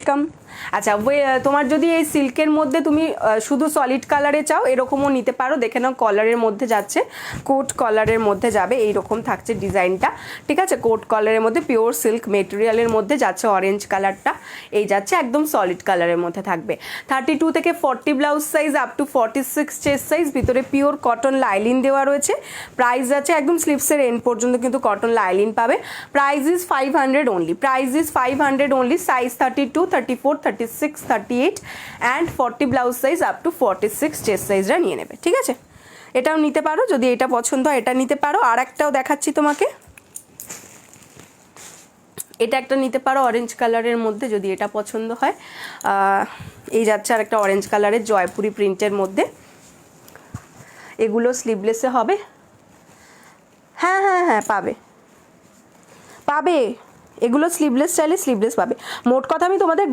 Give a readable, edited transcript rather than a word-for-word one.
কম। আচ্ছা, তোমার যদি এই সিল্কের মধ্যে তুমি শুধু সলিড কালারে চাও এরকমও নিতে পারো। দেখে নাও কলারের মধ্যে যাচ্ছে, কোট কলারের মধ্যে যাবে, এইরকম থাকছে ডিজাইনটা, ঠিক আছে। কোট কলারের মধ্যে পিওর সিল্ক মেটেরিয়ালের মধ্যে যাচ্ছে, অরেঞ্জ কালারটা এই যাচ্ছে, একদম সলিড কালারের মধ্যে থাকবে। 32 থেকে 40 blouse size up to 46 chest size, ভিতরে পিওর কটন লাইলিন দেওয়া রয়েছে। প্রাইস আছে একদম স্লিপসের এন্ড পর্যন্ত কিন্তু কটন লাইলিন পাবে। Price is 500 only, price is 500 only. Size 32, 34, 36, 38 and 40 blouse size up to 46 chest সাইজরা নিয়ে নেবে, ঠিক আছে। এটাও নিতে পারো যদি এটা পছন্দ হয়, এটা নিতে পারো। আর একটাও দেখাচ্ছি তোমাকে, এটা একটা নিতে পারো অরেঞ্জ কালারের মধ্যে যদি এটা পছন্দ হয়। এই যাচ্ছে আর একটা অরেঞ্জ কালারের জয়পুরি প্রিন্টের মধ্যে, এগুলো স্লিভলেসে হবে। হ্যাঁ হ্যাঁ হ্যাঁ পাবে পাবে, এগুলো স্লিভলেস চাইলে স্লিভলেস পাবে। মোট কথা আমি তোমাদের